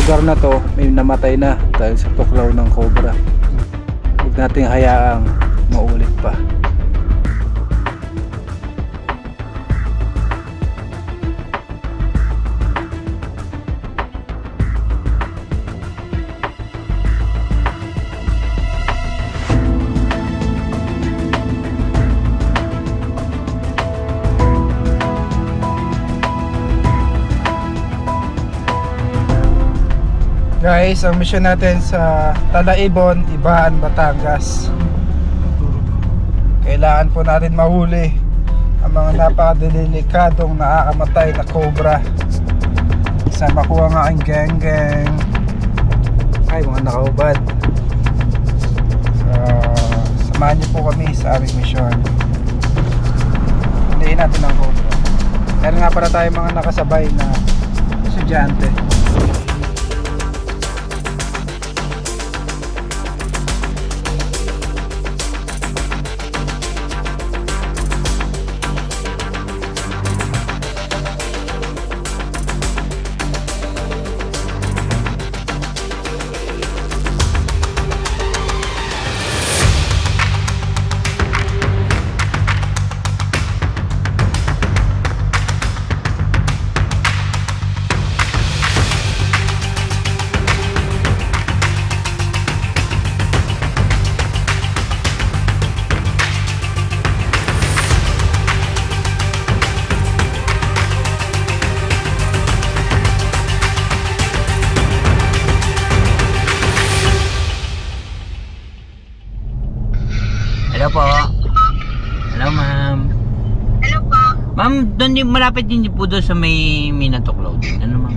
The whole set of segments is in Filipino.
lugar na to may namatay na dahil sa tuklaw ng cobra. Huwag nating hayaang maulit pa. Guys, ang mission natin sa Talaibon, Ibahan, Batangas. Kailangan po natin mahuli ang mga napakadelikadong nakakamatay na cobra. Sama ko ang aking geng-geng. Ay, mga nakaubad. So, samahan niyo po kami sa aming mission. Hindihin natin ang cobra. Meron nga para tayo mga nakasabay na estudyante. Hello po. Hello ma'am. Hello po. Ma'am, doon yung malapit din po doon sa may Minatuklaw din. Ano ma'am?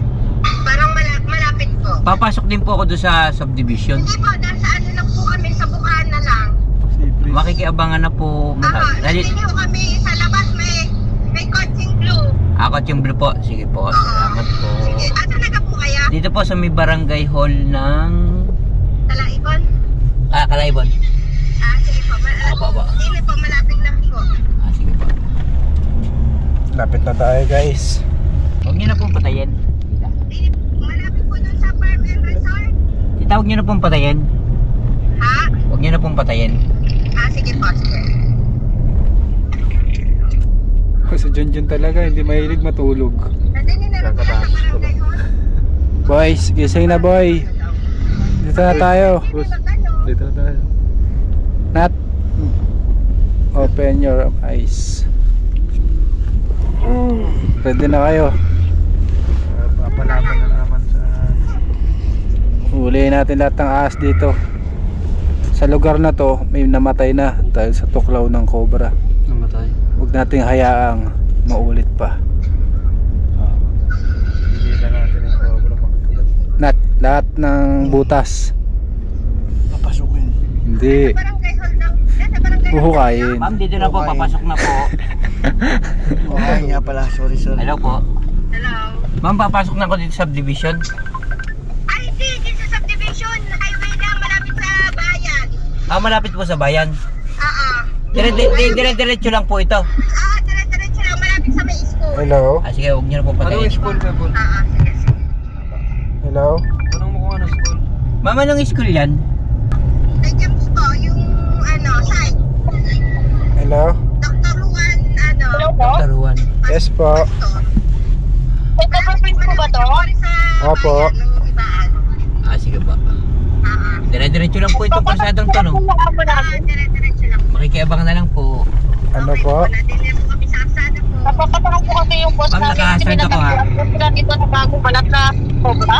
Parang malapit po. Papasok din po ako doon sa subdivision. Hindi po, dahil sa ano lang po kami, sa Bukana lang. Makikiabangan na po. Nandito kami sa labas, may coaching blue. Yung blue po. Sige po. Salamat po. Sige, talaga po kaya? Dito po sa may barangay hall ng Talaibon? Kalaibon. Sige po. Hindi po, malapit lang po. Sige po. Lapit na tayo guys. Huwag niyo na pong patayin. Malapit po dun sa Park and Resort. Huwag niyo na pong patayin. Ha? Huwag niyo na pong patayin. Sige po, sige. Sa Junjun talaga, hindi mahilig matulog. Nandini na lang po sa barangay hall. Boys, gising na boy. Dito na tayo. Dito na tayo. Nat, open your eyes. Ready na kayo? Papalaban na naman sa... Huliin natin lahat ng ahas dito. Sa lugar na to may namatay na dahil sa tuklaw ng cobra. Namatay. Huwag nating hayaang maulit pa. Hindi na natin yung cobra makakagat. Nat, lahat ng butas papasukin. Hindi. Huhukayin. Ma'am, dito na po. Papasok na po. Okay nga pala. Sorry. Hello po. Hello. Ma'am, papasok na ako dito sa subdivision. Ay, hindi. Dito sa subdivision. Highway na. Malapit sa bayan. Malapit po sa bayan. Oo. Dire-diretso lang po ito. Dire-diretso lang. Malapit sa may school. Hello. Sige, huwag niyo na po patayin. Sige, sige. Hello. Tanong mo kung ano school? Ma'am, anong school yan? Nandiyan po yung site. Hello. Dr. Juan, Hello po? Taruan. Yes po. Nagka-perfect po ba to? Opo. Sige po. Dire-diretso lang po itong kalsadang to, no? Dire-diretso lang. Makikiabang na lang po. Ano po? Nadili po kami sa aksada po. Napapatanong po kasi yung boss Ma'am, naka-hazard ako, ha? Sila dito na bagong balat na cobra.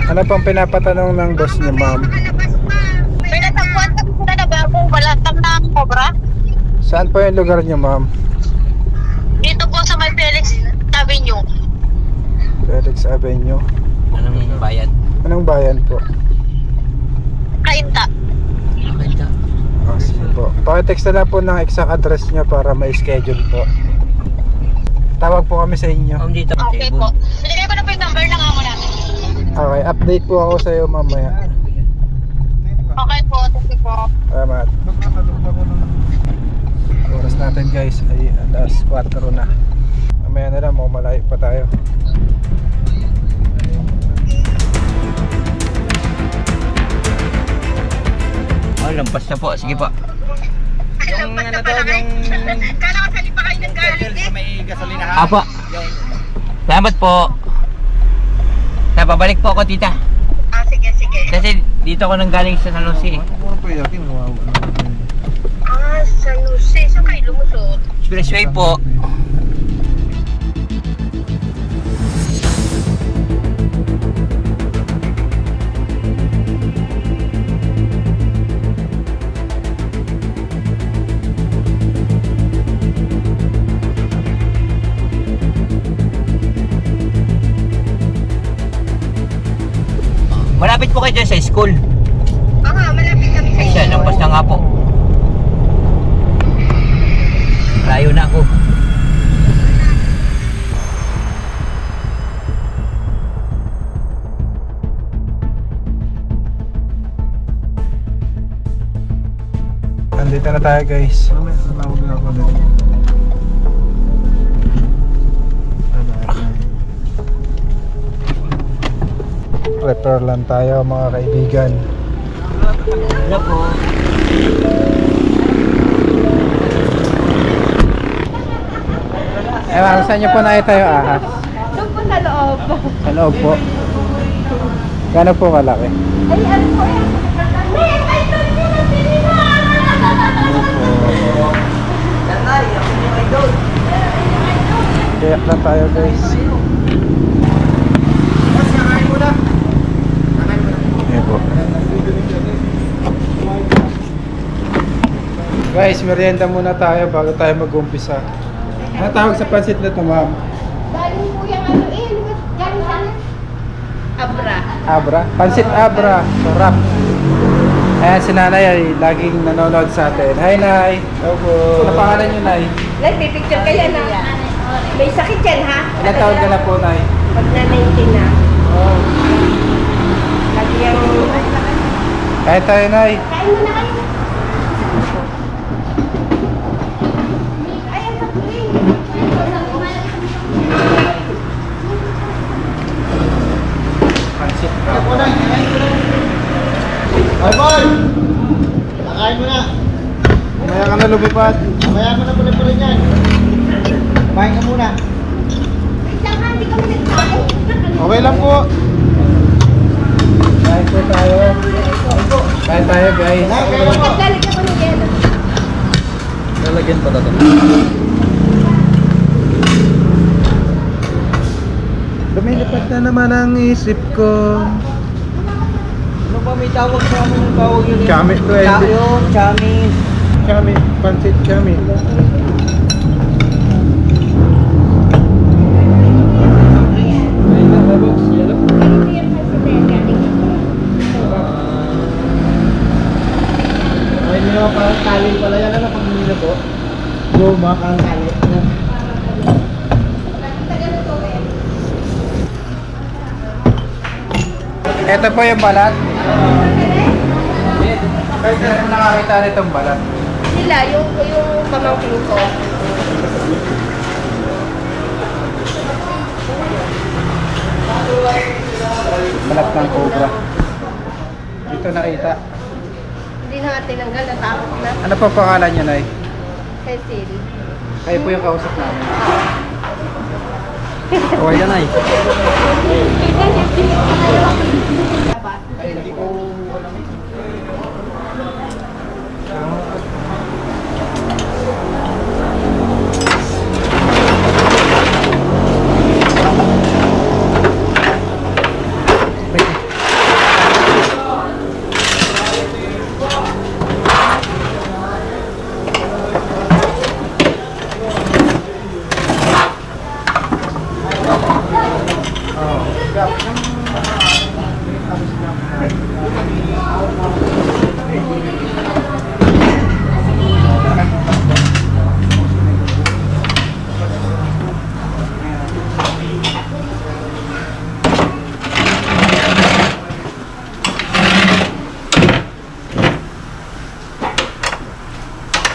Ano pang pinapatanong ng boss niyo, ma'am? Makalabas pa. May natagpuan kasi sila na bagong balat na cobra. Saan po yung lugar niyo, ma'am? Dito po sa may Felix Avenue. Felix Avenue. Anong bayan? Anong bayan po? Kainta. Kainta. Sige po. Pakitext na lang po ng exact address niyo para ma-schedule po. Tawag po kami sa inyo. Ma'am, dito. Okay po. Binigay ko na po yung number ng amo natin. Okay, update po ako sa iyo mamaya. Okay po, thank you po. Salamat. Oras natin guys ay alas 4 na. Mamaya na lang, malayo pa tayo. lampas na po. Sige po. Yung ano daw, yung... Kala ko sali pa kayo ng galit eh. May gasolinahan. Apo. Salamat po. Babalik po ako, tita. Ah, sige, sige. Kasi dito ako nang galing sa San Jose. Ano pa yakin? Ah, San Jose. Saan kayo lumusot? Expressway po. Malapit po kayo dyan sa school. Oo nga, malapit kami sa Ay siya, lampas na nga po. Layo na ako. Nandito na tayo guys. Prepare lang tayo mga kaibigan. Hello po. Ewan, saan niyo po na tayo ahas? Doon po sa loob. Sa loob po. Gano'n po kalaki? Ay, ano po yan? Ay, doon po na pinina! Kayak lang tayo guys. Ayan po. Guys, merienda muna tayo bago tayo mag-umpisa. Ano tawag sa pansit na ito, ma'am? Galing po yung ano eh. Galing saan? Abra. Abra? Pansit Abra. Sarap. Ayan, si nanay ay laging nanonood sa atin. Hi, Nay. Hello po. Ano pangalan niyo, Nay? Nay, pipicture kayo na. May sakit yan ha? Ilan taon ka na po, Nay? Pag na 19 na. Oh. Lagi yung... Kain tayo, Nay. Kain mo na kayo. Ayan sa puling. Pansit Abra. Ay, boy! Nakain mo na. Mamaya ka na lumipad. Mamaya mo na pala yan. Kumain ka muna. Isang hindi kami nagkain. Okay lang po. Kain po tayo. Kain tayo, guys. Kain mo. Naglalagyan ko ng yelo. Lalagyan pa ito. Lumilipad na naman ang isip ko. Ano ba may tawag sa amin yung tawag yun? Chami to eh. Yun, chami. Chami. Pansit chami. Ay, hindi naman parang tali pala yan. Ano pag hindi na po? Goma, parang tali. Ito po yung balat. Kahit na nakakita nitong balat. Sila, yung pamangkin ko. Balat ng cobra. Dito nakita. Hindi na nga tinanggal, natakot na. Ano po pangalan niya, Nay? Cecil. Kayo po yung kausap namin. O yan ay.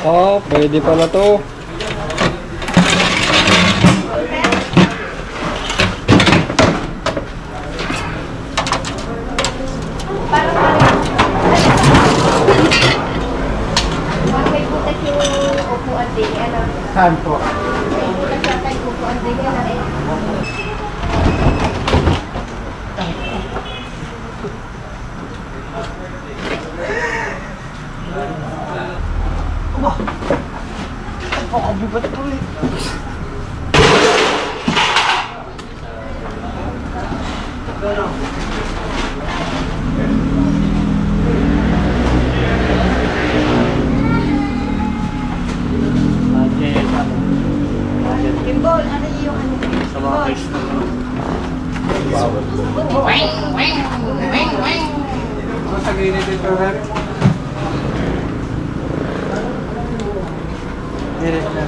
Oh, pwede pala to. Saan po? Nagkakay ko po ang tingin na Napakabibat po eh. Kimbol, ano yung ano? Sa mga case na Ano sa gilid dito, Rep? Gilid na.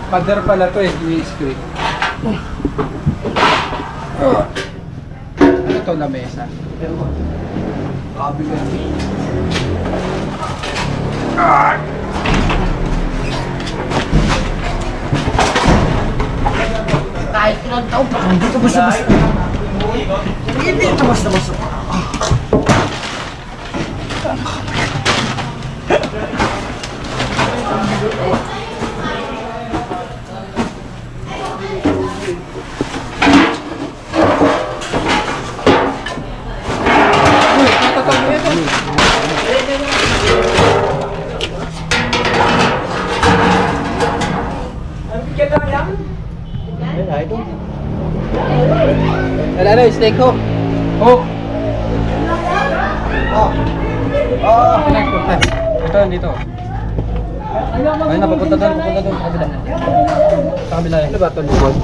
Pader pala to eh, i-squeak. Ano to na mesa? Kabigat. kahit ilang taon pa. Hindi ka basta-basta. Hindi ka basta-basta. Ano, steak ho? Oh! Oh! Ito, dito. Ay, napapunta doon, sa kabila. Sa kabila yan. Ano ba ito, likod?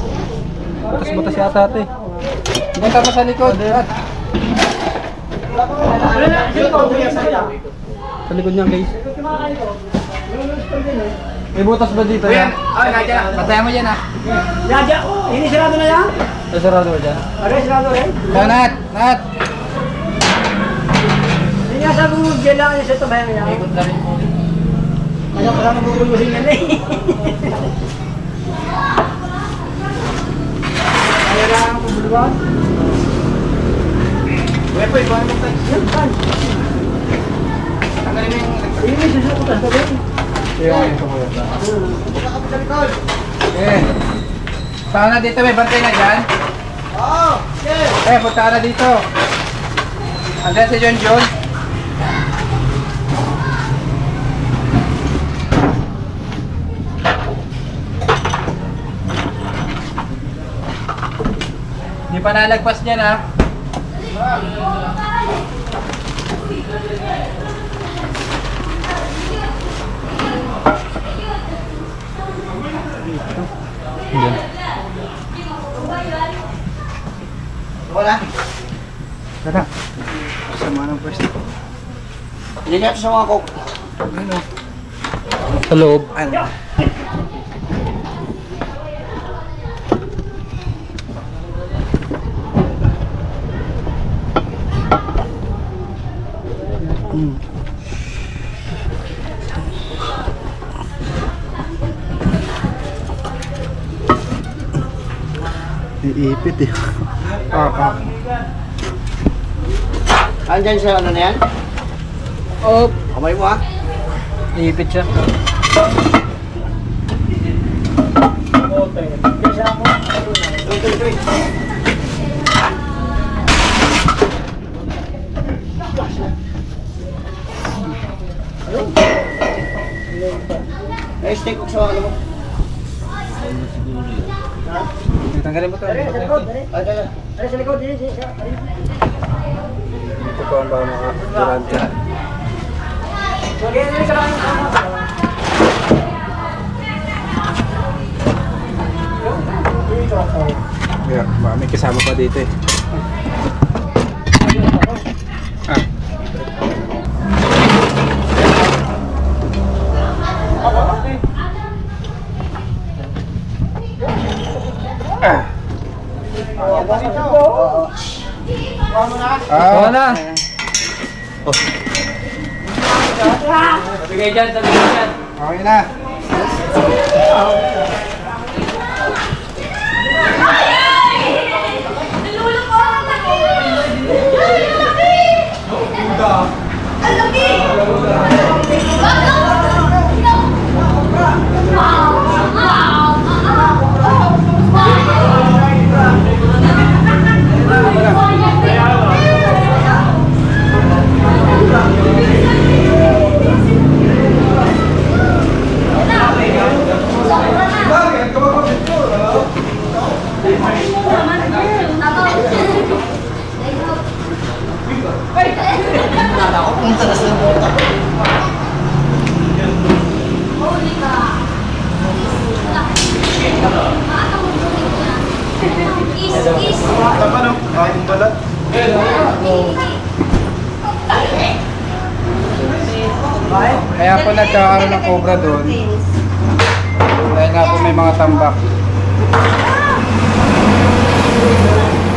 Butas-butas yata ito eh. Punta pa sa likod. Sa likod niya, guys. May butas ba dito yan? Oh, nandiyan na. Patayan mo dyan ah. Yaja, ini sarado na yan? Sarado ba dyan? Ano sarado rin? Nat! Nat! Hindi nga sabi mo, dyan lang yung sa tabayan niya. Ikot na rin po. Kaya pala maguguluhin yan eh. Kaya lang ang pabuluan. Uwe po, ikaw mo tayo. Yan, saan? Tanggalin mo yung... Ini susukutan sa rin. Yung ito ko yun. Eh. Punta na dito, may bantay na dyan. Oo, yes. Eh, punta na dito. Andiyan si John John. Hindi pa nalagpas dyan ha. Tara. Sama ng pwesto. Hindi nga ito sa mga kok. Ano? Sa loob. Ano? Iipit eh. Andyan siya, ano na yan? Oh, Kamay mo ha? iipit siya. Eh, steak ko sa ano mo? Tanggalin mo ito. Ay, sa likod. Ito po ang ba mga durante. Yeah, may kasama pa dito eh. Ah. Wala. Sabigay dyan. Okay na. Kaya po nagkakaroon ng cobra doon. Dahil nga po may mga tambak.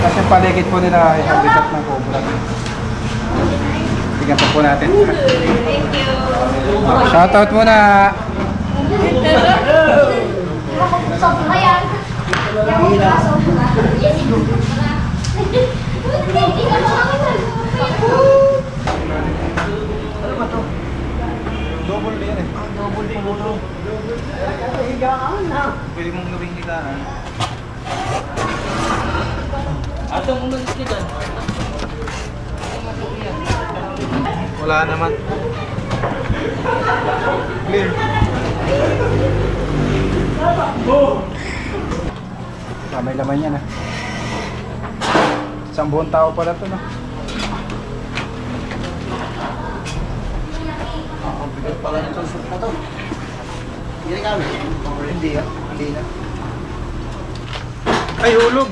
Kasi paligid po nila ay habitat ng cobra. Tingnan po natin. Shoutout muna! Double din eh. Double din mo. Pwede mong gawing higaan. Atong umalis dito. Wala naman. Clear. May laman yan ah. Isang buong tao pala ito no. Ang bigat pala nitong soup na to. Hindi ka kami. Hindi ah. Hindi na. Ay hulog.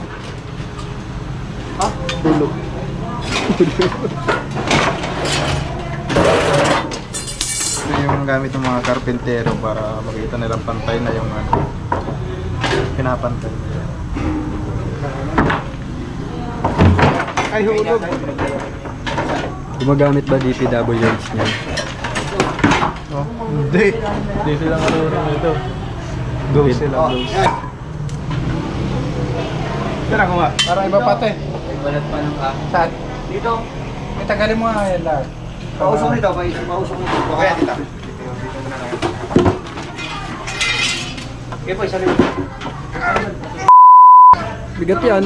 Ha? Hulog. Ito yung gamit ng mga karpentero para makita nilang pantay na yung ano, pinapantay. Ay hulog. Gumagamit ba DPWH niyan? Oh, hindi. Hindi sila marunong ito. Go sila. Tara ko nga. Parang iba pati. Balat pa ng kahoy. Saan? Dito. May tagalin mo nga yan lahat. Pausok nito. Pausok nito. Okay, dito. Okay po, isa rin. Bigat yan.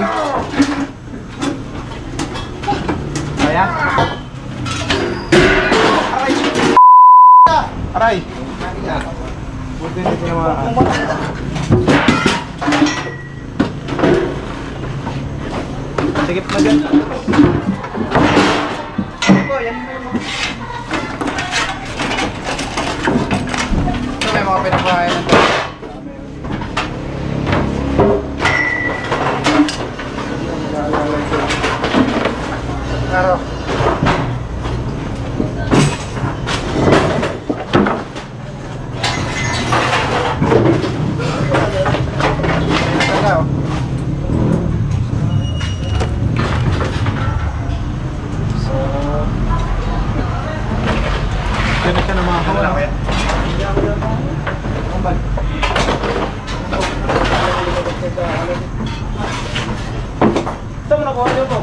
Kaya? Aray! Buti hindi tinamaan. Sigip na dyan. Ito may mga pinakain ng karo. Karo. So, Ganun siya na mga kawan. Ito mo nakuha niyo po.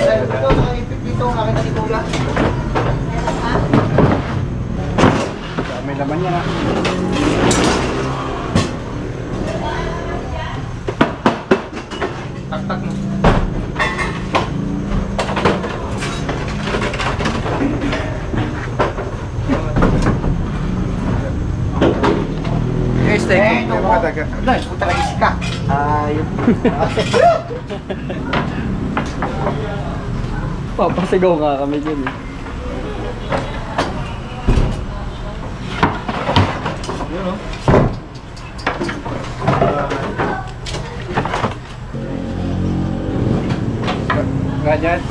Ito, nakaipit dito, nakita ni Kuya. may laman yan ha. Tak-tak mo. Guys, thank you. Yung mga daga. Nice, puta lagi si Ka. Ayun. Papasigaw nga kami dyan eh. Yun o. Ganyan.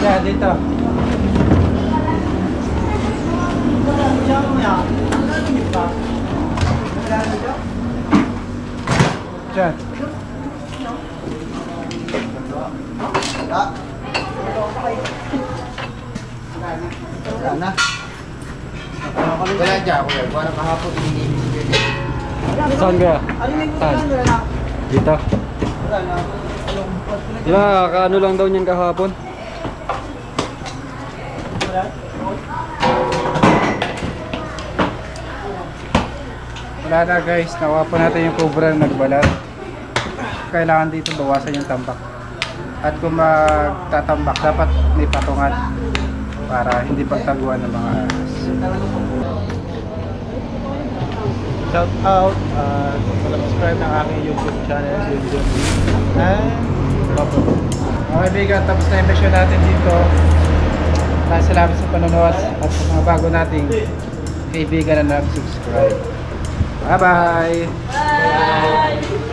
Yeah, dito. Diyan. Wala na. Wala dyan, kuya. Wala kahapon, hindi Saan kaya? Saan? Dito. wala na. Di ba, kaano lang daw niyan kahapon? Wala na guys, nakuha po natin yung cobra na nagbalat. Kailangan dito bawasan yung tambak. At kung magtatambak, dapat may patungan para hindi pagtaguan ng mga ahas. Shout out at subscribe ng aking YouTube channel, Junjun. And Mga kaibigan, tapos na yung mission natin dito. Maraming salamat sa panonood at sa mga bago nating kaibigan na nag-subscribe. Bye-bye! Bye!